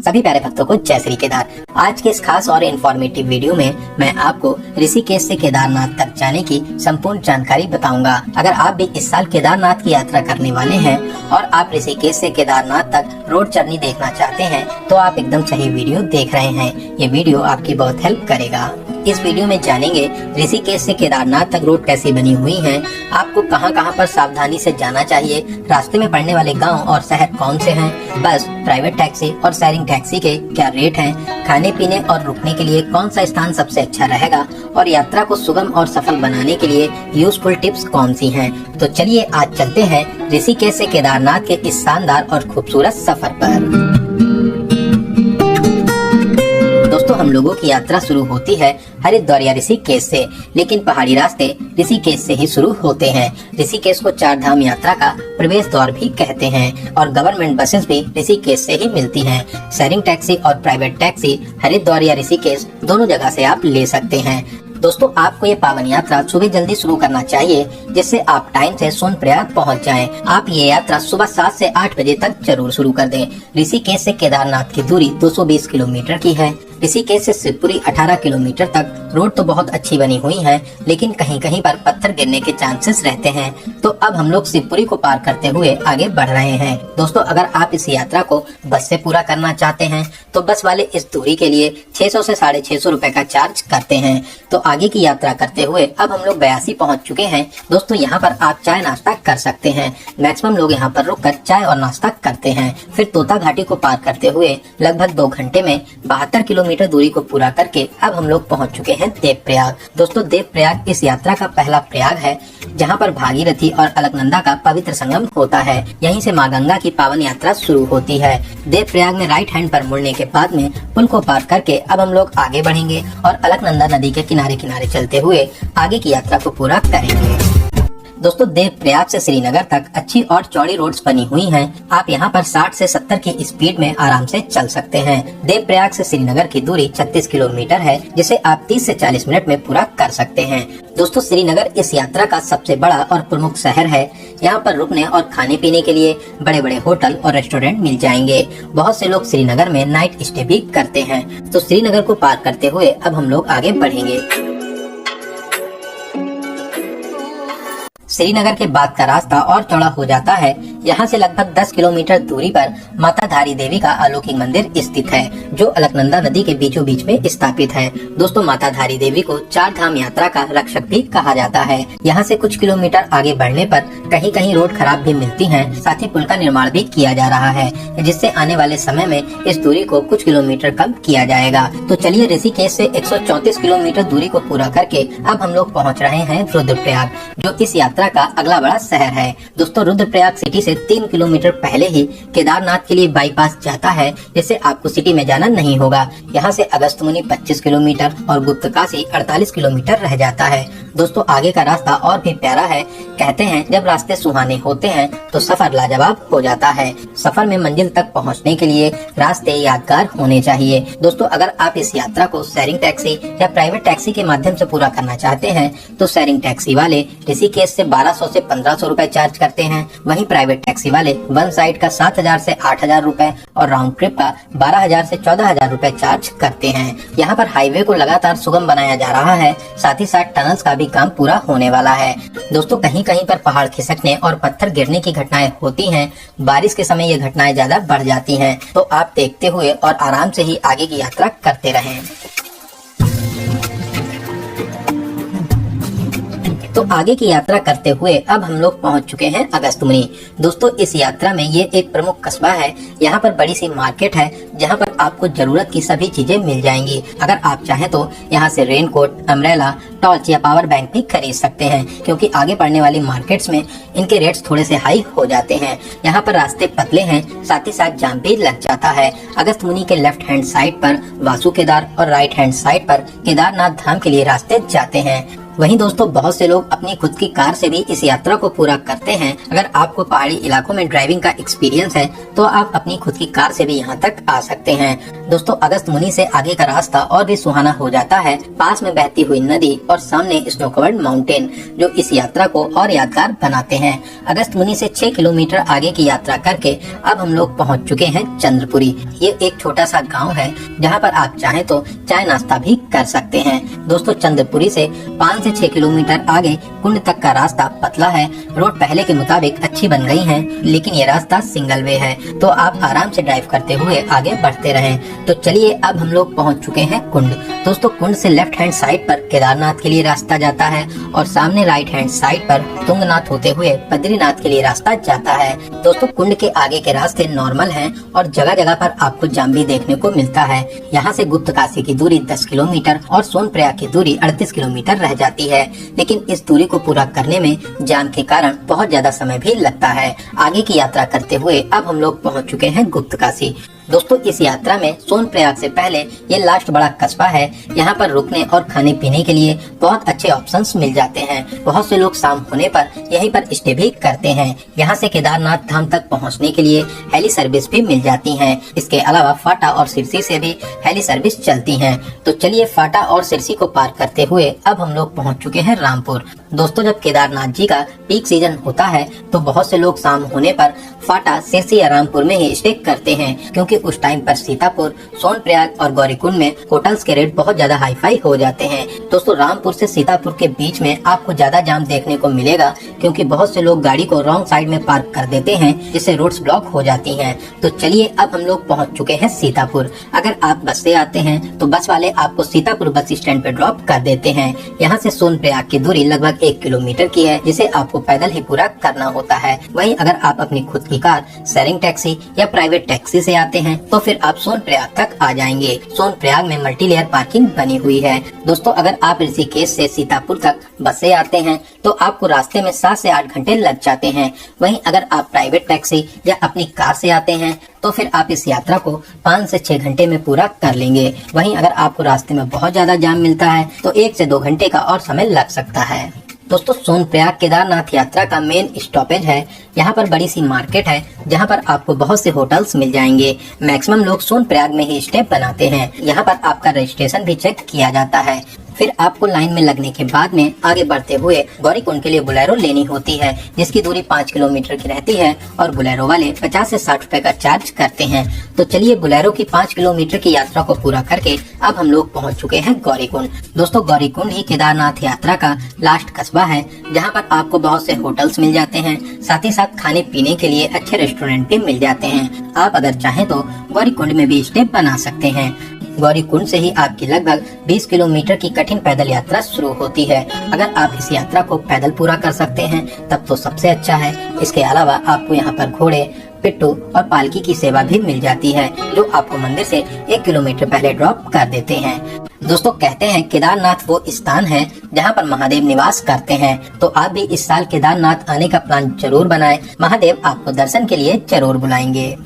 सभी प्यारे भक्तों को जय श्री केदार। आज के इस खास और इन्फॉर्मेटिव वीडियो में मैं आपको ऋषिकेश से केदारनाथ तक जाने की संपूर्ण जानकारी बताऊंगा। अगर आप भी इस साल केदारनाथ की यात्रा करने वाले हैं और आप ऋषिकेश से केदारनाथ तक रोड जर्नी देखना चाहते हैं तो आप एकदम सही वीडियो देख रहे हैं। ये वीडियो आपकी बहुत हेल्प करेगा। इस वीडियो में जानेंगे ऋषिकेश से केदारनाथ तक रोड कैसी बनी हुई है, आपको कहां-कहां पर सावधानी से जाना चाहिए, रास्ते में पड़ने वाले गांव और शहर कौन से हैं, बस, प्राइवेट टैक्सी और शेयरिंग टैक्सी के क्या रेट हैं, खाने पीने और रुकने के लिए कौन सा स्थान सबसे अच्छा रहेगा और यात्रा को सुगम और सफल बनाने के लिए यूजफुल टिप्स कौन सी हैं। तो चलिए आज चलते हैं ऋषिकेश से केदारनाथ के इस शानदार और खूबसूरत सफर पर। दोस्तों, हम लोगों की यात्रा शुरू होती है हरिद्वार या ऋषिकेश से, लेकिन पहाड़ी रास्ते ऋषिकेश से ही शुरू होते हैं। ऋषिकेश को चार धाम यात्रा का प्रवेश द्वार भी कहते हैं और गवर्नमेंट बसेस भी ऋषिकेश से ही मिलती हैं। शेयरिंग टैक्सी और प्राइवेट टैक्सी हरिद्वार या ऋषिकेश दोनों जगह से आप ले सकते हैं। दोस्तों, आपको ये पावन यात्रा सुबह जल्दी शुरू करना चाहिए जिससे आप टाइम से सोनप्रयाग पहुंच जाएं। आप ये यात्रा सुबह 7 से 8 बजे तक जरूर शुरू कर दें। ऋषिकेश से केदारनाथ की दूरी 220 किलोमीटर की है। ऋषिकेश से शिवपुरी 18 किलोमीटर तक रोड तो बहुत अच्छी बनी हुई है, लेकिन कहीं कहीं पर पत्थर गिरने के चांसेस रहते हैं। तो अब हम लोग शिवपुरी को पार करते हुए आगे बढ़ रहे हैं। दोस्तों, अगर आप इस यात्रा को बस से पूरा करना चाहते हैं तो बस वाले इस दूरी के लिए 600 से 650 रुपए का चार्ज करते हैं। तो आगे की यात्रा करते हुए अब हम लोग बयासी पहुंच चुके हैं। दोस्तों, यहाँ पर आप चाय नाश्ता कर सकते हैं। मैक्सिमम लोग यहाँ पर रुककर चाय और नाश्ता करते हैं। फिर तोता घाटी को पार करते हुए लगभग 2 घंटे में 72 किलोमीटर दूरी को पूरा करके अब हम लोग पहुंच चुके हैं देवप्रयाग। दोस्तों, देवप्रयाग इस यात्रा का पहला प्रयाग है जहां पर भागीरथी और अलकनंदा का पवित्र संगम होता है। यहीं से मां गंगा की पावन यात्रा शुरू होती है। देवप्रयाग में राइट हैंड पर मुड़ने के बाद में पुल को पार करके अब हम लोग आगे बढ़ेंगे और अलकनंदा नदी के किनारे किनारे चलते हुए आगे की यात्रा को पूरा करेंगे। दोस्तों, देवप्रयाग से श्रीनगर तक अच्छी और चौड़ी रोड्स बनी हुई हैं। आप यहाँ पर 60 से 70 की स्पीड में आराम से चल सकते हैं। देवप्रयाग से श्रीनगर की दूरी 36 किलोमीटर है, जिसे आप 30 से 40 मिनट में पूरा कर सकते हैं। दोस्तों, श्रीनगर इस यात्रा का सबसे बड़ा और प्रमुख शहर है। यहाँ पर रुकने और खाने पीने के लिए बड़े बड़े होटल और रेस्टोरेंट मिल जाएंगे। बहुत से लोग श्रीनगर में नाइट स्टे भी करते हैं। तो श्रीनगर को पार करते हुए अब हम लोग आगे बढ़ेंगे। श्रीनगर के बाद का रास्ता और चौड़ा हो जाता है। यहाँ से लगभग 10 किलोमीटर दूरी पर माता धारी देवी का अलौकिक मंदिर स्थित है, जो अलकनंदा नदी के बीचों बीच में स्थापित है। दोस्तों, माता धारी देवी को चार धाम यात्रा का रक्षक भी कहा जाता है। यहाँ से कुछ किलोमीटर आगे बढ़ने पर कहीं कहीं रोड खराब भी मिलती है। साथ ही पुल का निर्माण भी किया जा रहा है, जिससे आने वाले समय में इस दूरी को कुछ किलोमीटर कम किया जाएगा। तो चलिए, ऋषिकेश से 134 किलोमीटर दूरी को पूरा करके अब हम लोग पहुँच रहे हैं रुद्रप्रयाग, जो इस यात्रा का अगला बड़ा शहर है। दोस्तों, रुद्रप्रयाग सिटी से 3 किलोमीटर पहले ही केदारनाथ के लिए बाईपास जाता है, जिससे आपको सिटी में जाना नहीं होगा। यहाँ से अगस्त्यमुनि 25 किलोमीटर और गुप्तकाशी 48 किलोमीटर रह जाता है। दोस्तों, आगे का रास्ता और भी प्यारा है। कहते हैं जब रास्ते सुहाने होते हैं तो सफर लाजवाब हो जाता है। सफर में मंजिल तक पहुँचने के लिए रास्ते यादगार होने चाहिए। दोस्तों, अगर आप इस यात्रा को शेयरिंग टैक्सी या प्राइवेट टैक्सी के माध्यम से पूरा करना चाहते हैं तो शेयरिंग टैक्सी वाले ऋषिकेश से 1200 से 1500 रुपए चार्ज करते हैं। वहीं प्राइवेट टैक्सी वाले वन साइड का 7000 से 8000 रुपए और राउंड ट्रिप का 12000 से 14000 रुपए चार्ज करते हैं। यहाँ पर हाईवे को लगातार सुगम बनाया जा रहा है। साथ ही साथ टनल्स का भी काम पूरा होने वाला है। दोस्तों, कहीं कहीं पर पहाड़ खिसकने और पत्थर गिरने की घटनाएं होती हैं। बारिश के समय ये घटनाएं ज्यादा बढ़ जाती हैं, तो आप देखते हुए और आराम से ही आगे की यात्रा करते रहें। तो आगे की यात्रा करते हुए अब हम लोग पहुंच चुके हैं अगस्त्यमुनि। दोस्तों, इस यात्रा में ये एक प्रमुख कस्बा है। यहाँ पर बड़ी सी मार्केट है जहाँ पर आपको जरूरत की सभी चीजें मिल जाएंगी। अगर आप चाहें तो यहाँ से रेनकोट, अम्ब्रेला, टॉर्च या पावर बैंक भी खरीद सकते हैं, क्योंकि आगे पड़ने वाली मार्केट्स में इनके रेट्स थोड़े से हाई हो जाते हैं। यहाँ पर रास्ते पतले हैं, साथ ही साथ जाम भी लग जाता है। अगस्त्यमुनि के लेफ्ट हैंड साइड पर वासु केदार और राइट हैंड साइड पर केदारनाथ धाम के लिए रास्ते जाते हैं। वहीं दोस्तों बहुत से लोग अपनी खुद की कार से भी इस यात्रा को पूरा करते हैं। अगर आपको पहाड़ी इलाकों में ड्राइविंग का एक्सपीरियंस है तो आप अपनी खुद की कार से भी यहाँ तक आ सकते हैं। दोस्तों अगस्त मुनि से आगे का रास्ता और भी सुहाना हो जाता है। पास में बहती हुई नदी और सामने स्नो कवर्ड माउंटेन जो इस यात्रा को और यादगार बनाते हैं। अगस्त मुनि से 6 किलोमीटर आगे की यात्रा करके अब हम लोग पहुँच चुके हैं चंद्रपुरी। ये एक छोटा सा गाँव है जहाँ पर आप चाहें तो चाय नाश्ता भी कर सकते हैं। दोस्तों चंद्रपुरी से 5 से 6 किलोमीटर आगे कुंड तक का रास्ता पतला है। रोड पहले के मुताबिक अच्छी बन गई है, लेकिन ये रास्ता सिंगल वे है तो आप आराम से ड्राइव करते हुए आगे बढ़ते रहें। तो चलिए अब हम लोग पहुंच चुके हैं कुंड। दोस्तों कुंड से लेफ्ट हैंड साइड पर केदारनाथ के लिए रास्ता जाता है और सामने राइट हैंड साइड पर तुंगनाथ होते हुए बद्रीनाथ के लिए रास्ता जाता है। दोस्तों कुंड के आगे के रास्ते नॉर्मल हैं और जगह जगह पर आपको जाम भी देखने को मिलता है। यहाँ से गुप्त काशी की दूरी 10 किलोमीटर और सोनप्रयाग की दूरी 38 किलोमीटर रह जाती है, लेकिन इस दूरी को पूरा करने में जाम के कारण बहुत ज्यादा समय भी लगता है। आगे की यात्रा करते हुए अब हम लोग पहुँच चुके हैं गुप्त काशी। दोस्तों इस यात्रा में सोनप्रयाग से पहले ये लास्ट बड़ा कस्बा है। यहाँ पर रुकने और खाने पीने के लिए बहुत अच्छे ऑप्शंस मिल जाते हैं। बहुत से लोग शाम होने पर यहीं पर स्टे भी करते हैं। यहाँ से केदारनाथ धाम तक पहुँचने के लिए हेली सर्विस भी मिल जाती है। इसके अलावा फाटा और सिरसी से भी हेली सर्विस चलती है। तो चलिए फाटा और सिरसी को पार करते हुए अब हम लोग पहुँच चुके हैं रामपुर। दोस्तों जब केदारनाथ जी का पीक सीजन होता है तो बहुत से लोग शाम होने पर फाटा, सिरसी या रामपुर में ही स्टे करते हैं, क्योंकि उस टाइम पर सीतापुर, सोनप्रयाग और गौरीकुंड में होटल्स के रेट बहुत ज्यादा हाई फाई हो जाते हैं। दोस्तों रामपुर से सीतापुर के बीच में आपको ज्यादा जाम देखने को मिलेगा, क्योंकि बहुत से लोग गाड़ी को रॉन्ग साइड में पार्क कर देते हैं जिससे रोड्स ब्लॉक हो जाती हैं। तो चलिए अब हम लोग पहुंच चुके हैं सीतापुर। अगर आप बस से आते हैं तो बस वाले आपको सीतापुर बस स्टैंड पे ड्रॉप कर देते हैं। यहाँ से सोनप्रयाग की दूरी लगभग 1 किलोमीटर की है, जिसे आपको पैदल ही पूरा करना होता है। वहीं अगर आप अपनी खुद की कार, शेयरिंग टैक्सी या प्राइवेट टैक्सी से आते हैं तो फिर आप सोनप्रयाग तक आ जाएंगे। सोनप्रयाग में मल्टी लेयर पार्किंग बनी हुई है। दोस्तों अगर आप ऋषिकेश से सीतापुर तक बस से आते हैं तो आपको रास्ते में 7 से 8 घंटे लग जाते हैं। वहीं अगर आप प्राइवेट टैक्सी या अपनी कार से आते हैं तो फिर आप इस यात्रा को 5 से 6 घंटे में पूरा कर लेंगे। वहीं अगर आपको रास्ते में बहुत ज्यादा जाम मिलता है तो 1 से 2 घंटे का और समय लग सकता है। दोस्तों सोनप्रयाग केदारनाथ यात्रा का मेन स्टॉपेज है। यहाँ पर बड़ी सी मार्केट है जहाँ पर आपको बहुत से होटल्स मिल जाएंगे। मैक्सिमम लोग सोनप्रयाग में ही स्टे बनाते हैं। यहाँ पर आपका रजिस्ट्रेशन भी चेक किया जाता है। फिर आपको लाइन में लगने के बाद में आगे बढ़ते हुए गौरीकुंड के लिए बोलेरो लेनी होती है, जिसकी दूरी 5 किलोमीटर की रहती है और बोलेरो वाले 50 से 60 रुपए का चार्ज करते हैं। तो चलिए बोलेरो की 5 किलोमीटर की यात्रा को पूरा करके अब हम लोग पहुंच चुके हैं गौरीकुंड। दोस्तों गौरीकुंड ही केदारनाथ यात्रा का लास्ट कस्बा है, जहां पर आपको बहुत से होटल्स मिल जाते हैं। साथ ही साथ खाने पीने के लिए अच्छे रेस्टोरेंट भी मिल जाते हैं। आप अगर चाहें तो गौरीकुंड में भी स्टे बना सकते हैं। गौरीकुंड से ही आपकी लगभग 20 किलोमीटर की कठिन पैदल यात्रा शुरू होती है। अगर आप इस यात्रा को पैदल पूरा कर सकते हैं तब तो सबसे अच्छा है। इसके अलावा आपको यहाँ पर घोड़े, पिट्ठू और पालकी की सेवा भी मिल जाती है, जो आपको मंदिर से 1 किलोमीटर पहले ड्रॉप कर देते हैं। दोस्तों कहते हैं केदारनाथ वो स्थान है जहां पर महादेव निवास करते हैं। तो आप भी इस साल केदारनाथ आने का प्लान जरूर बनाएं। महादेव आपको दर्शन के लिए जरूर बुलाएंगे।